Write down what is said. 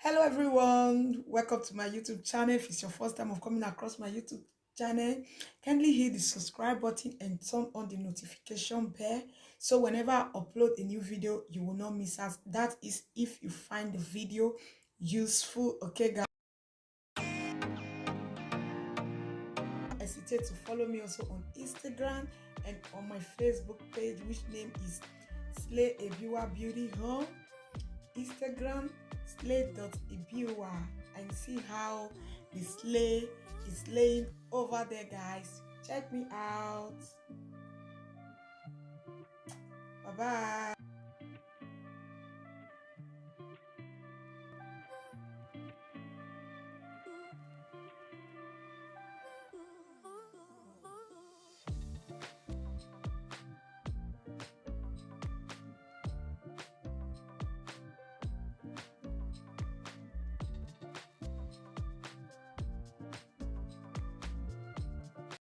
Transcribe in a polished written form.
Hello everyone, welcome to my YouTube channel. If it's your first time of coming across my YouTube channel, kindly hit the subscribe button and turn on the notification bell so whenever I upload a new video you will not miss out. That is if you find the video useful. Okay guys, don't hesitate to follow me also on Instagram and on my Facebook page, which name is IBIUWA Beauty Home. Instagram slay.IBIUWA, and see how the slay is laying over there, guys. Check me out. Bye bye.